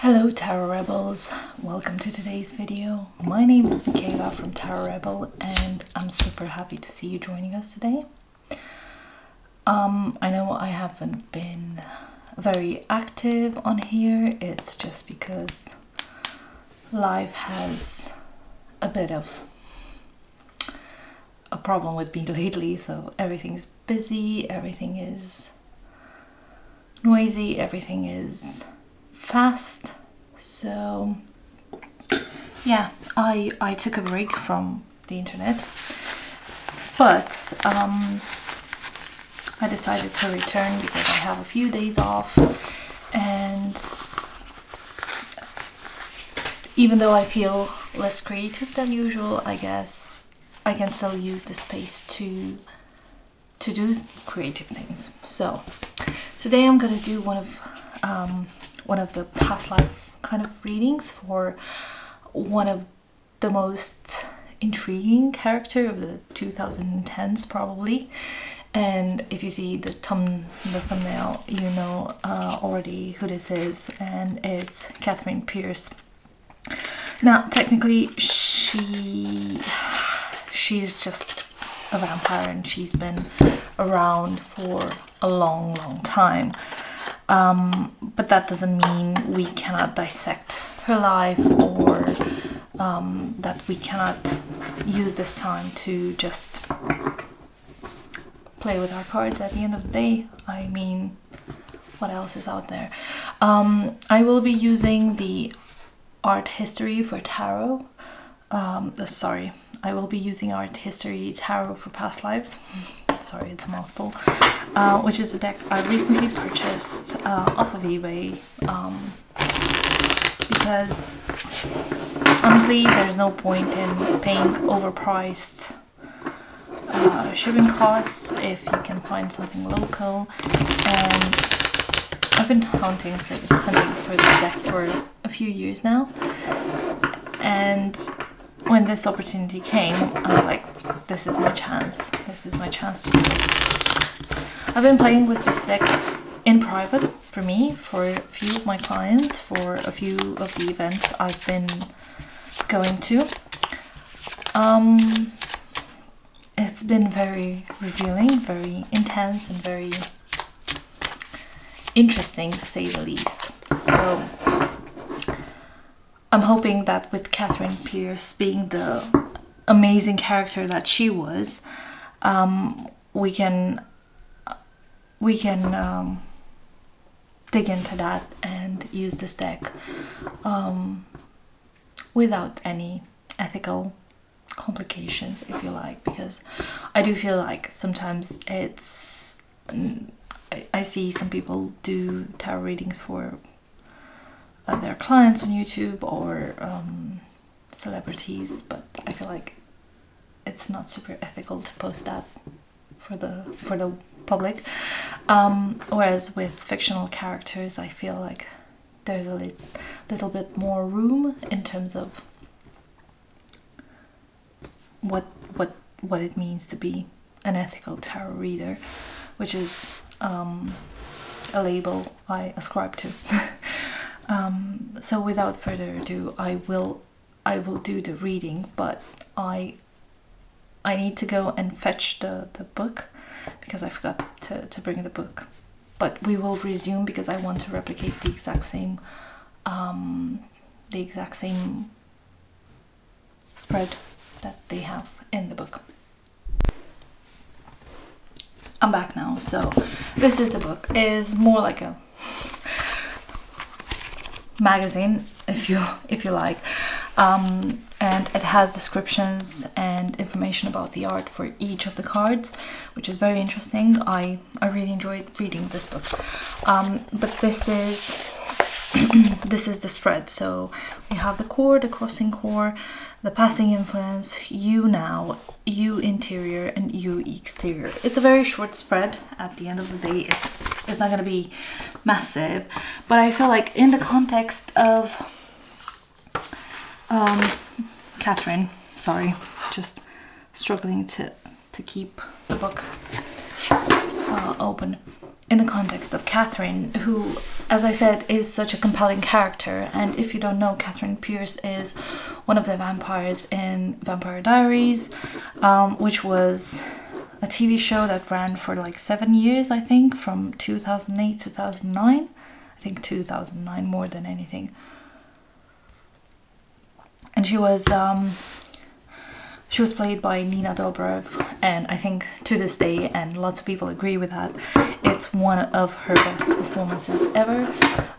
Hello Tarot Rebels, welcome to today's video. My name is Michaela from Tarot Rebel and I'm super happy to see you joining us today. I know I haven't been very active on here, it's just because life has a bit of a problem with me lately, so everything's busy, everything is noisy, everything is fast. So yeah, I took a break from the internet, but I decided to return because I have a few days off, and even though I feel less creative than usual, I guess I can still use the space to do creative things. So today I'm gonna do one of the past life kind of readings for one of the most intriguing character of the 2010s probably. And if you see the thumbnail, you know already who this is, and it's Katherine Pierce. Now technically she's just a vampire and she's been around for a long time. But that doesn't mean we cannot dissect her life, or that we cannot use this time to just play with our cards at the end of the day. I mean, what else is out there? I will be using the art history for tarot. I will be using art history tarot for past lives. Sorry, it's a mouthful. Which is a deck I recently purchased off of eBay, because honestly there's no point in paying overpriced shipping costs if you can find something local. And I've been hunting for this deck for a few years now, and when this opportunity came, I was like, this is my chance to do it. I've been playing with this deck in private for me, for a few of my clients, for a few of the events I've been going to. It's been very revealing, very intense, and very interesting to say the least. So I'm hoping that with Katherine Pierce being the amazing character that she was, we can dig into that and use this deck without any ethical complications, if you like, because I do feel like sometimes I see some people do tarot readings for their clients on YouTube or celebrities, but I feel like it's not super ethical to post that for the public. Whereas with fictional characters, I feel like there's a little bit more room in terms of what it means to be an ethical tarot reader, which is a label I ascribe to. So without further ado, I will do the reading, but I need to go and fetch the book because I forgot to bring the book. But we will resume because I want to replicate the exact same spread that they have in the book. I'm back now. So this is the book. It is more like a magazine, if you like, and it has descriptions and information about the art for each of the cards, which is very interesting. I really enjoyed reading this book. But this is the spread. So we have the core, the crossing core, the passing influence, you now, you interior, and you exterior. It's a very short spread. At the end of the day, it's not gonna be massive, but I feel like in the context of Katherine, sorry, just struggling to keep the book open. in the context of Katherine, who, as I said, is such a compelling character. And if you don't know, Katherine Pierce is one of the vampires in Vampire Diaries, which was a TV show that ran for like 7 years, I think, from 2008 to 2009. I think 2009 more than anything. And she was played by Nina Dobrev, and I think to this day, and lots of people agree with that, it's one of her best performances ever.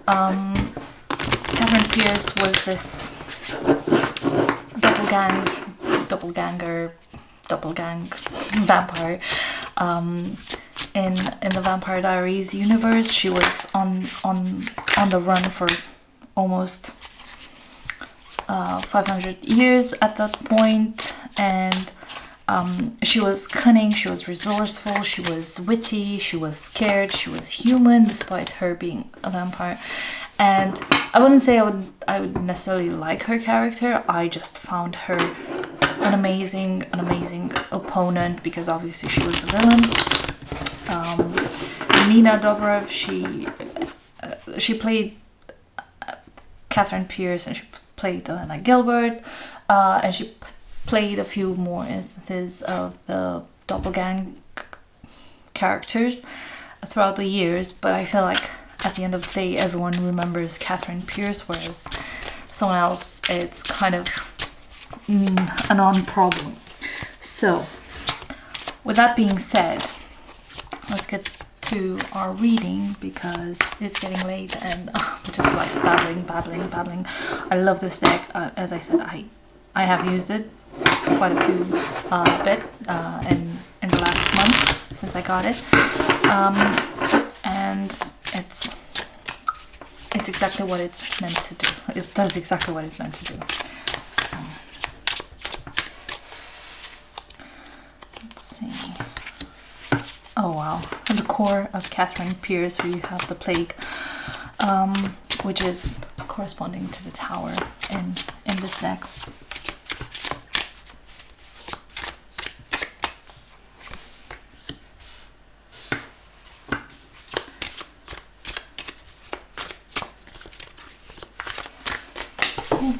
Katherine Pierce was this doppelgang vampire in the Vampire Diaries universe. She was on the run for almost 500 years at that point, and she was cunning, she was resourceful, she was witty, she was scared, she was human despite her being a vampire. And I wouldn't say I would necessarily like her character. I just found her an amazing opponent, because obviously she was the villain. Nina Dobrev, she played Katherine Pierce, and she played Elena Gilbert, and she played a few more instances of the doppelgang characters throughout the years, but I feel like at the end of the day everyone remembers Katherine Pierce, whereas someone else, it's kind of a non-problem. So with that being said, let's get to our reading, because it's getting late and I'm just like babbling. I love this deck. As I said, I have used it quite a few bit in the last month since I got it, and it's exactly what it's meant to do. It does exactly what it's meant to do. So let's see. Oh wow, at the core of Katherine Pierce we have the plague, which is corresponding to the tower in this deck. Ooh.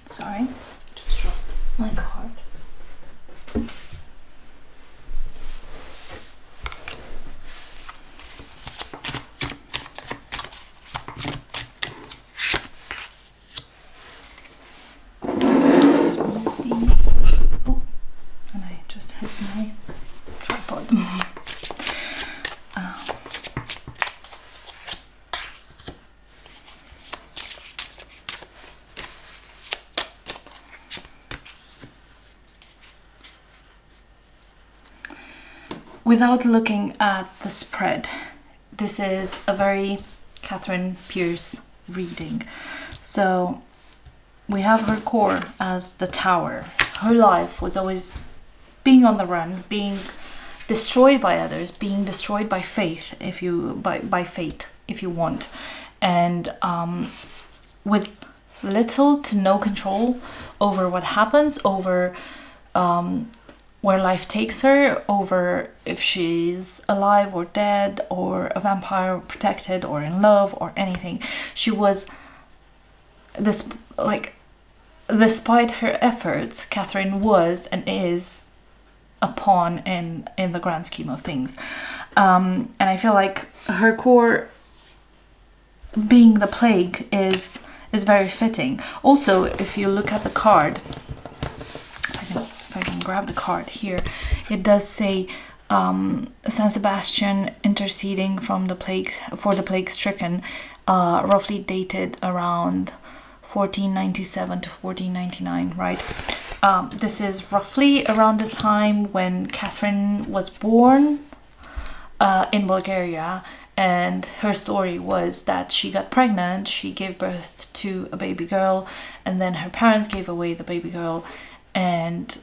Sorry, just dropped my card. Without looking at the spread, this is a very Katherine Pierce reading. So we have her core as the tower. Her life was always being on the run, being destroyed by others, being destroyed by fate, by fate, if you want, and with little to no control over what happens, over where life takes her, over if she's alive or dead, or a vampire, protected or in love or anything. She was this, like, despite her efforts, Katherine was and is a pawn in the grand scheme of things. And I feel like her core being the plague is very fitting. Also, if you look at the card, if I can grab the card here, it does say San Sebastian interceding for the plague stricken, roughly dated around 1497 to 1499, right? This is roughly around the time when Katherine was born in Bulgaria, and her story was that she got pregnant, she gave birth to a baby girl, and then her parents gave away the baby girl, and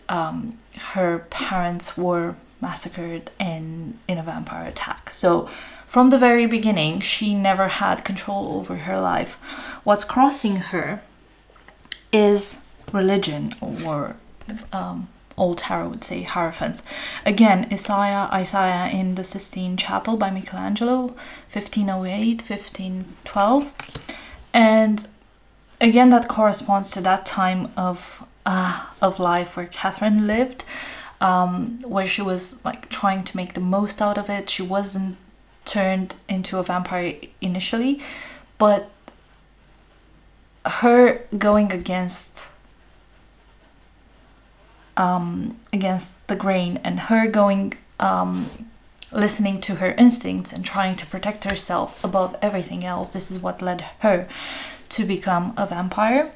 her parents were massacred in a vampire attack. So from the very beginning, she never had control over her life. What's crossing her is religion, or old tarot would say Hierophant. Again, Isaiah in the Sistine Chapel by Michelangelo, 1508, 1512. And again, that corresponds to that time of life where Catherine lived, where she was like trying to make the most out of it. She wasn't turned into a vampire initially, but her going against the grain, and her going listening to her instincts and trying to protect herself above everything else, this is what led her to become a vampire,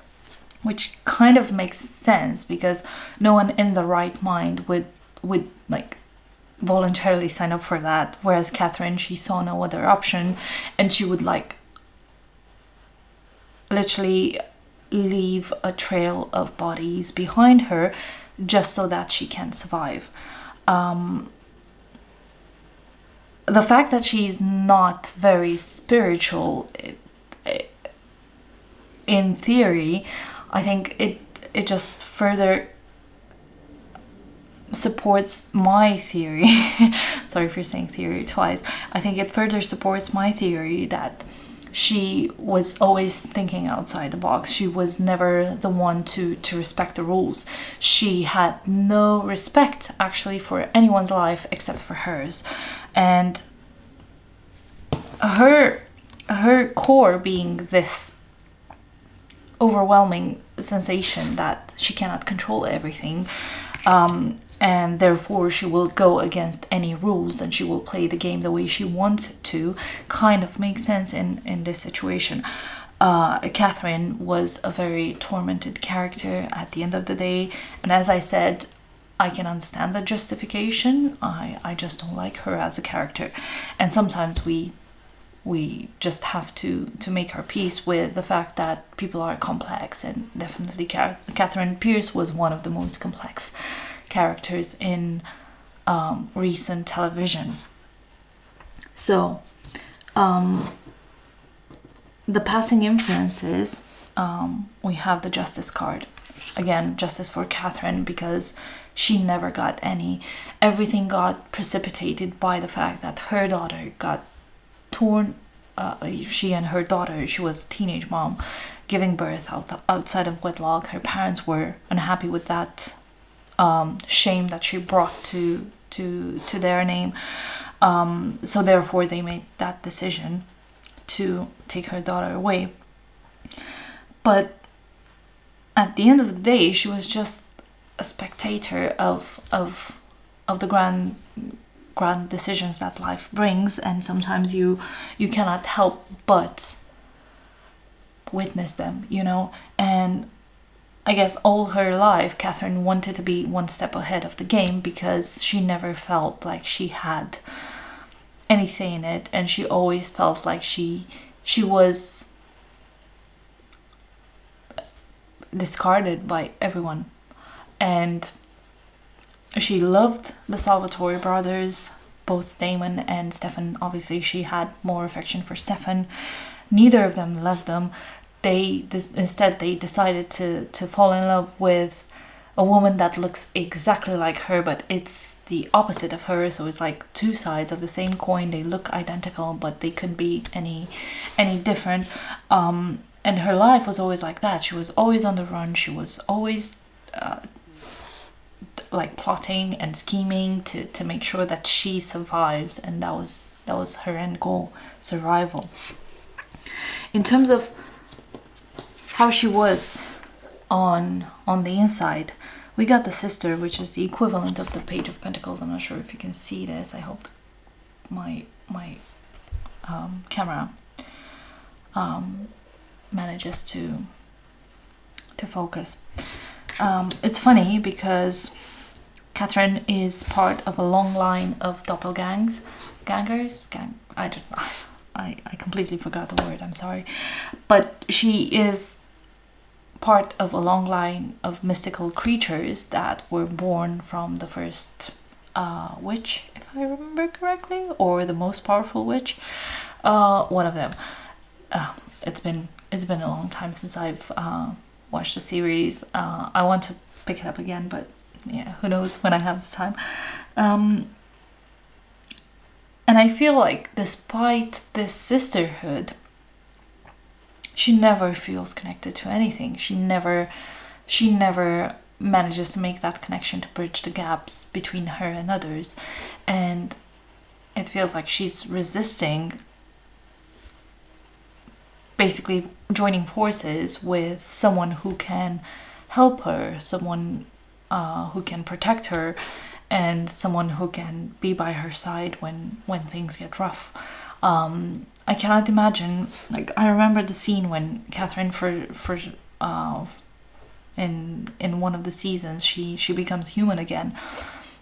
which kind of makes sense because no one in the right mind would like voluntarily sign up for that, whereas Catherine, she saw no other option, and she would like literally leave a trail of bodies behind her just so that she can survive. The fact that she's not very spiritual, in theory, I think it just further supports my theory. Sorry for saying theory twice. I think it further supports my theory that she was always thinking outside the box. She was never the one to respect the rules. She had no respect actually for anyone's life except for hers. And her core being this overwhelming sensation that she cannot control everything, and therefore she will go against any rules and she will play the game the way she wants to, kind of makes sense in this situation. Catherine was a very tormented character at the end of the day, and as I said, I can understand the justification. I just don't like her as a character, and sometimes we just have to make our peace with the fact that people are complex, and definitely Katherine Pierce was one of the most complex characters in recent television. So the passing influences, we have the Justice card. Again, justice for Catherine because she never got any. Everything got precipitated by the fact that her daughter got torn. She and her daughter, she was a teenage mom giving birth outside of wedlock. Her parents were unhappy with that shame that she brought to their name, so therefore they made that decision to take her daughter away. But at the end of the day, she was just a spectator of the grand decisions that life brings, and sometimes you cannot help but witness them, and I guess all her life Catherine wanted to be one step ahead of the game because she never felt like she had any say in it, and she always felt like she was discarded by everyone. And she loved the Salvatore brothers, both Damon and Stefan. Obviously she had more affection for Stefan. Neither of them loved them. Instead they decided to fall in love with a woman that looks exactly like her, but it's the opposite of her. So it's like two sides of the same coin. They look identical, but they couldn't be any different. And her life was always like that. She was always on the run. She was always like plotting and scheming to make sure that she survives, and that was her end goal, survival. In terms of how she was on the inside, we got the Sister, which is the equivalent of the Page of Pentacles. I'm not sure if you can see this. I hope my camera manages to focus. It's funny because Catherine is part of a long line of doppelgangers. I completely forgot the word, I'm sorry. But she is part of a long line of mystical creatures that were born from the first witch, if I remember correctly, or the most powerful witch. One of them. It's been a long time since I've watched the series. I want to pick it up again, but yeah, who knows when I have this time. And I feel like despite this sisterhood, she never feels connected to anything. She never manages to make that connection to bridge the gaps between her and others. And it feels like she's resisting basically joining forces with someone who can help her, someone who can protect her, and someone who can be by her side when things get rough. I cannot imagine, like, I remember the scene when Catherine in one of the seasons she becomes human again,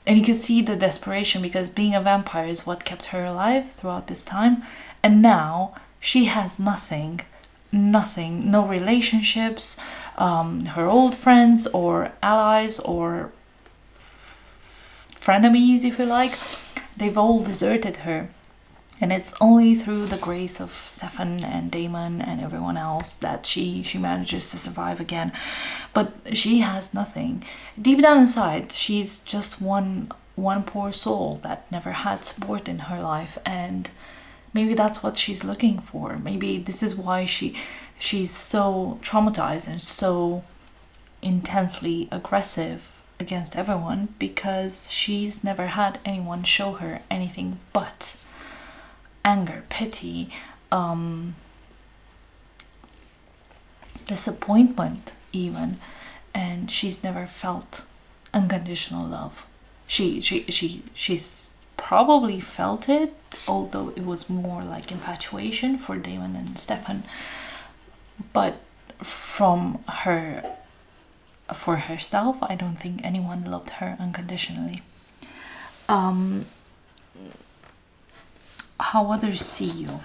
and you can see the desperation, because being a vampire is what kept her alive throughout this time, and now she has nothing, no relationships, her old friends or allies or frenemies, if you like, they've all deserted her. And it's only through the grace of Stefan and Damon and everyone else that she manages to survive again. But she has nothing. Deep down inside, she's just one poor soul that never had support in her life. And maybe that's what she's looking for. Maybe this is why she's so traumatized and so intensely aggressive against everyone, because she's never had anyone show her anything but anger, pity, disappointment even, and she's never felt unconditional love. She's probably felt it, although it was more like infatuation for Damon and Stefan, but for herself, I don't think anyone loved her unconditionally. How others see you.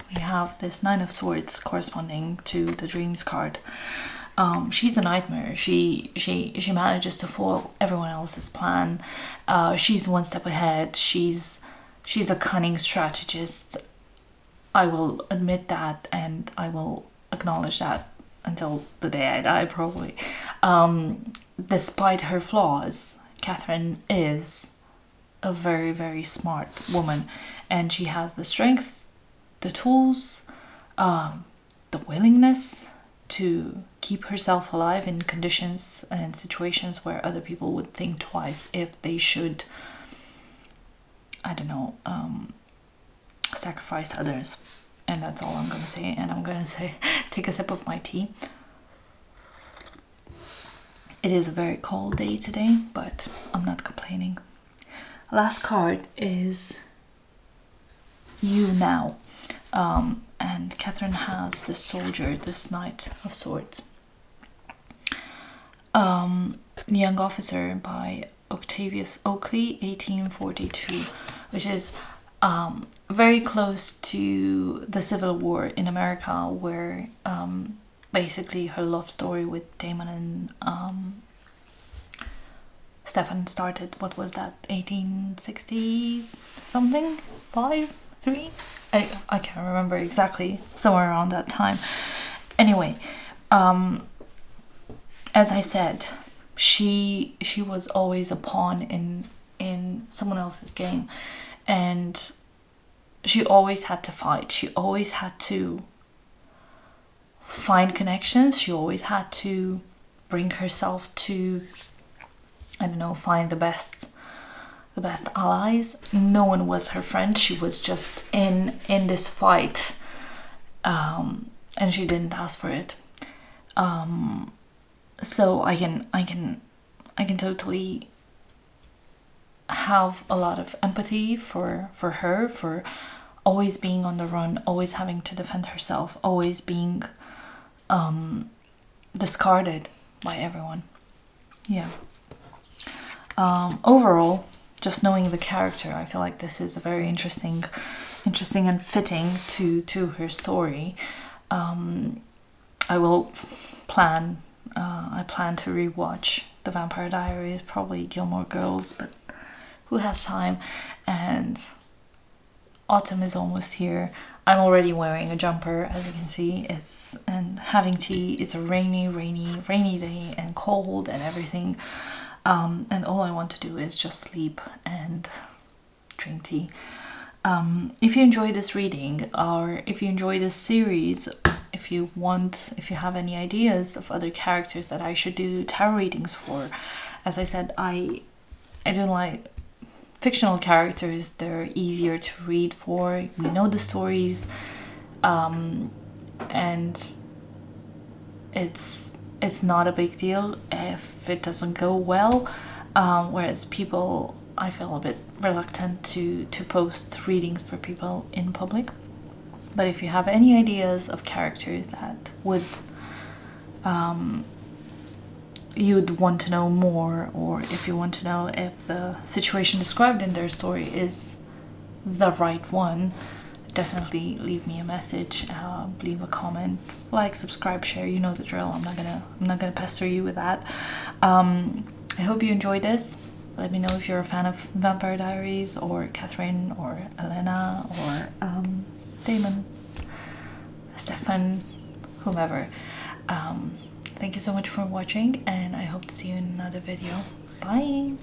We have this Nine of Swords corresponding to the Dreams card. She's a nightmare. She manages to foil everyone else's plan. She's one step ahead. She's a cunning strategist. I will admit that, and I will acknowledge that until the day I die, probably. Despite her flaws, Catherine is a very, very smart woman, and she has the strength, the tools, the willingness to keep herself alive in conditions and situations where other people would think twice if they should, I don't know, sacrifice others. And that's all I'm gonna say. And I'm gonna say, take a sip of my tea. It is a very cold day today, but I'm not complaining. Last card is You Now. And Catherine has this soldier, this Knight of Swords. The Young Officer by Octavius Oakley, 1842, which is very close to the Civil War in America, where basically her love story with Damon and Stefan started. What was that, 1860 something, 5, 3? I can't remember exactly, somewhere around that time. Anyway, as I said, she was always a pawn in someone else's game, and she always had to fight. She always had to find connections. She always had to bring herself to, I don't know, find the best allies. No one was her friend. She was just in this fight, and she didn't ask for it. So I can totally have a lot of empathy for her, for always being on the run, always having to defend herself, always being discarded by everyone. Yeah. Overall, just knowing the character, I feel like this is a very interesting and fitting to her story. I plan to rewatch The Vampire Diaries, probably Gilmore Girls, but who has time? And autumn is almost here. I'm already wearing a jumper, as you can see. And having tea. It's a rainy day and cold and everything. And all I want to do is just sleep and drink tea. If you enjoy this reading, or if you enjoy this series, if you have any ideas of other characters that I should do tarot readings for, as I said, I don't like fictional characters. They're easier to read for. We know the stories, and it's not a big deal if it doesn't go well. Whereas people, I feel a bit reluctant to post readings for people in public. But if you have any ideas of characters that would you'd want to know more, or if you want to know if the situation described in their story is the right one, definitely leave me a message, leave a comment, like, subscribe, share. You know the drill. I'm not gonna pester you with that. I hope you enjoyed this. Let me know if you're a fan of Vampire Diaries, or Katherine, or Elena, or Damon, Stefan, whomever. Thank you so much for watching, and I hope to see you in another video. Bye!